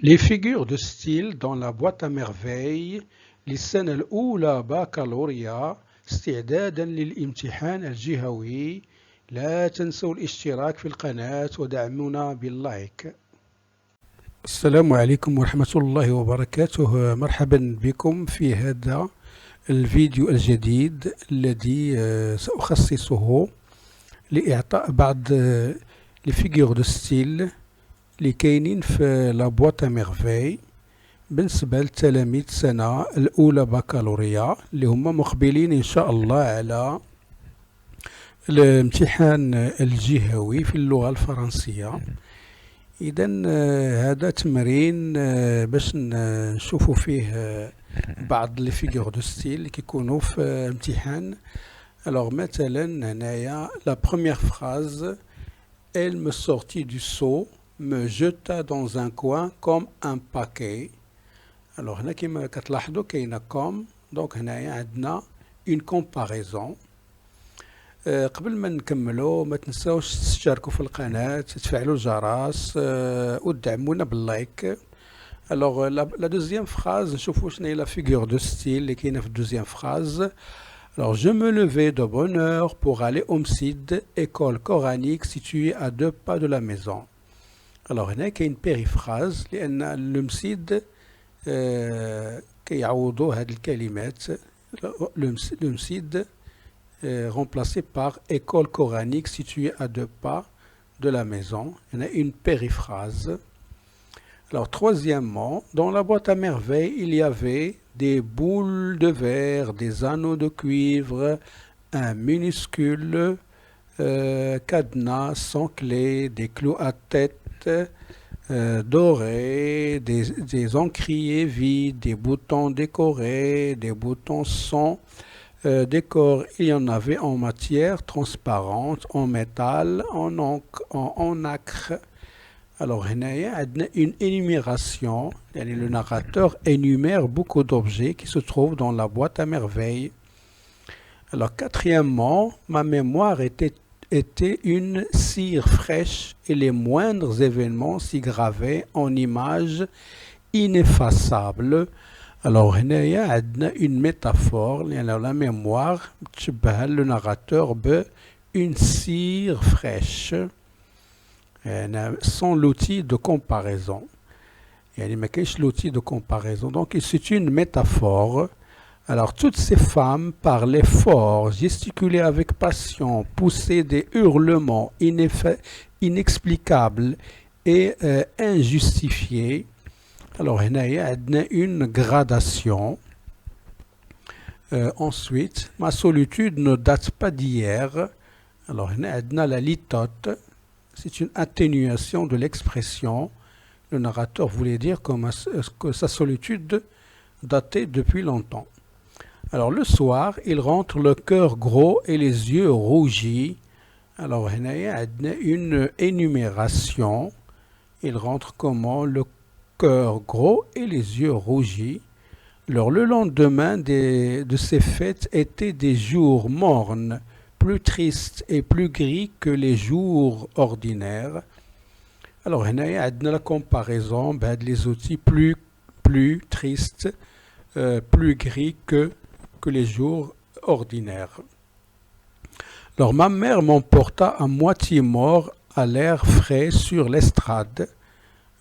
Les figures de style dans la boîte à merveilles للسنة الأولى بكالوريا استعدادا للامتحان الجهوي. لا تنسوا الاشتراك في القناة ودعمونا باللايك. السلام عليكم ورحمة الله وبركاته. مرحبا بكم في هذا الفيديو الجديد الذي سأخصصه لإعطاء بعض الفيجور دو ستيل اللي كاينين في لا بواط ا ميرفي بالنسبة لتلاميذ السنة الأولى بكالوريا اللي هما مقبلين إن شاء الله على الامتحان الجهوي في اللغة الفرنسية. إذا هذا تمرين باش نشوفوا فيه بعض لي فيغور دو ستيل اللي كيكونوا في امتحان. Alors مثلا هنايا la première phrase, elle me sortit du seau, me jeta dans un coin comme un paquet. Alors هنا كما كتلاحظوا كاينه comme، دونك هنايا عندنا une comparaison. قبل ما نكملوا ما تنساوش تشتركوا في القناة، تفعلوا الجرس وتدعمونا باللايك. Alors la deuxième phrase نشوفوا شنو هي la figure de style اللي كاينه في deuxième phrase. Alors je me levais de bonne heure pour aller au MSID, école coranique située à 2 pas de la maison. Alors هنا كاين périphrase لأن المسيد كيعوضوا هاد الكلمات المسيد remplacé par école coranique située à 2 pas de la maison. Il y en a une périphrase. Alors troisièmement, dans la boîte à merveilles, il y avait des boules de verre, des anneaux de cuivre, un minuscule cadenas sans clé, des clous à tête dorés, des encriers vides, des boutons décorés, des boutons sans décor. Il y en avait en matière transparente, en métal, en nacre. Alors, une énumération. Le narrateur énumère beaucoup d'objets qui se trouvent dans la boîte à merveilles. Alors, quatrièmement, ma mémoire était une cire fraîche et les moindres événements s'y gravaient en images ineffaçables. Alors, هنايا عندنا une métaphore لأن la mémoire تشبه le narrateur une cire fraîche sans l'outil de comparaison. يعني ما كاينش l'outil de comparaison. Donc, c'est une métaphore. Alors, toutes ces femmes parlaient fort, gesticulaient avec passion, poussaient des hurlements inexplicables et injustifiés. Alors, هنايا عندنا une gradation. Ensuite, ma solitude ne date pas d'hier. Alors, هنا عندنا la litote. C'est une atténuation de l'expression. Le narrateur voulait dire que sa solitude datait depuis longtemps. Alors, le soir, il rentre le cœur gros et les yeux rougis. Alors, هنايا عندنا une énumération. Il rentre comment? Le cœur gros et les yeux rougis. Alors, le lendemain de ces fêtes étaient des jours mornes, plus tristes et plus gris que les jours ordinaires. Alors, هنايا عندنا la comparaison بهاد les outils plus tristes, plus gris que les jours ordinaires. Alors, ma mère m'emporta à moitié mort à l'air frais sur l'estrade.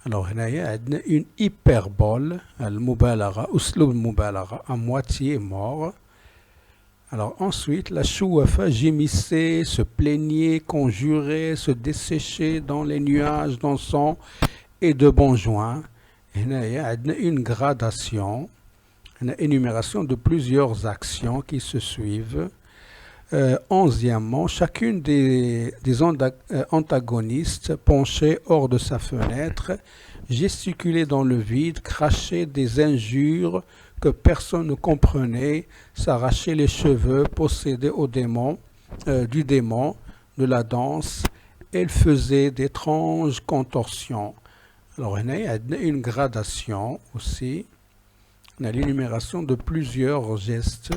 Alors هنايا عندنا une hyperbole, المبالغة، أسلوب المبالغة، à moitié mort. Alors ensuite, la chouafa gémissait, se plaignait, conjurait, se desséchait dans les nuages d'encens et de bonjoin. هنايا عندنا une gradation, une énumération de plusieurs actions qui se suivent. Onzièmement, chacune des antagonistes penchait hors de sa fenêtre, gesticulait dans le vide, crachait des injures que personne ne comprenait, s'arrachait les cheveux, possédait du démon de la danse. Elle faisait d'étranges contorsions. Alors, il y a une gradation aussi. On a l'énumération de plusieurs gestes.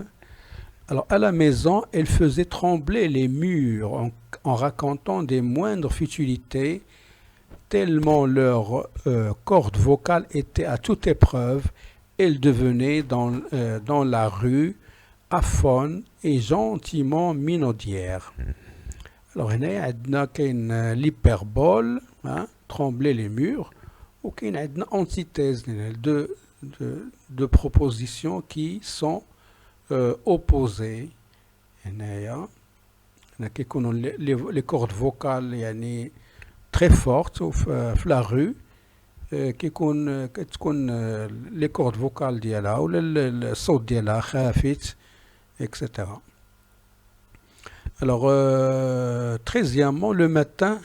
Alors, à la maison, elle faisait trembler les murs en racontant des moindres futilités tellement leur corde vocale était à toute épreuve, elles devenaient dans la rue afone et gentiment minaudières. Alors, هنا عندنا كاين l'hyperbole, hein, trembler les murs, ou كاين عندنا antithèse, deux propositions qui sont opposées. هنايا كيكونوا les cordes vocales يعني très fortes في la rue, كتكون les cordes vocales ديالها ولا الصوت ديالها خافت, etc. Alors, 13e, le matin,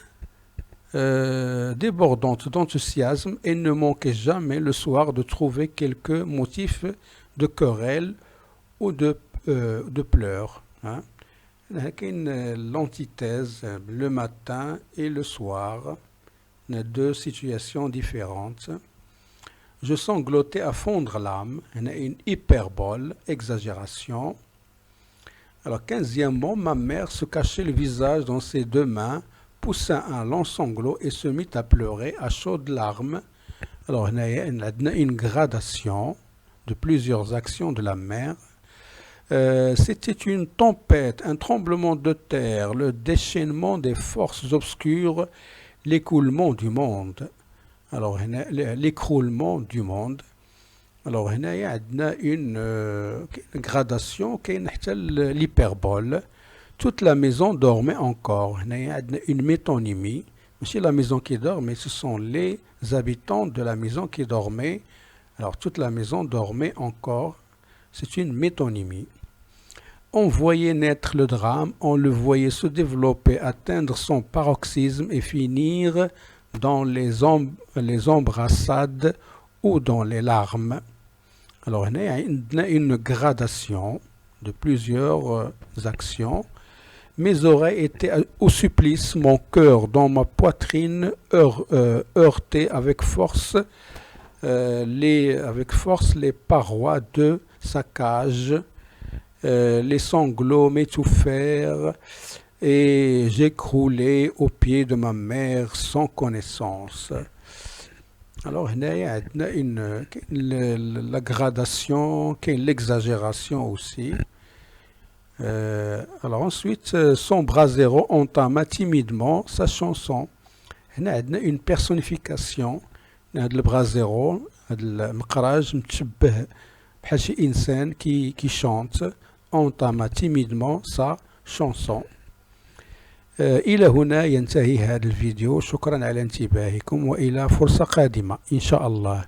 débordante d'enthousiasme, et ne manquait jamais le soir de trouver quelques motifs de querelle ou de pleurs. Hein. L'antithèse, le matin et le soir, deux situations différentes. Je sanglotais à fondre l'âme, une hyperbole, exagération. Alors, 15e, ma mère se cachait le visage dans ses deux mains, poussa un long sanglot et se mit à pleurer à chaudes larmes. Alors, il y a une gradation de plusieurs actions de la mère. C'était une tempête, un tremblement de terre, le déchaînement des forces obscures, l'écoulement du monde. Alors, l'écroulement du monde. Alors, هنايا عندنا une gradation كاين حتى l'hyperbole. Toute la maison dormait encore. هنايا عندنا une métonymie. ماشي la maison qui dort, mais ce sont les habitants de la maison qui dormaient. Alors, toute la maison dormait encore. C'est une métonymie. On voyait naître le drame, on le voyait se développer, atteindre son paroxysme et finir dans les embrassades ou dans les larmes. Alors, il y a une gradation de plusieurs actions. Mes oreilles étaient au supplice, mon cœur dans ma poitrine heurtait avec force les parois de sa cage. Les sanglots m'étouffèrent et j'écroulais aux pieds de ma mère sans connaissance. Alors, هنايا عندنا la gradation, l'exagération aussi. Alors ensuite, son brasero entama timidement sa chanson. هنا عندنا une personnification. هذا البرازيرو, هذا المقراج متشبه بحال شي إنسان qui chante. entama timidement sa chanson. إلى هنا ينتهي هذا الفيديو. شكرا على انتباهكم وإلى فرصة قادمة إن شاء الله.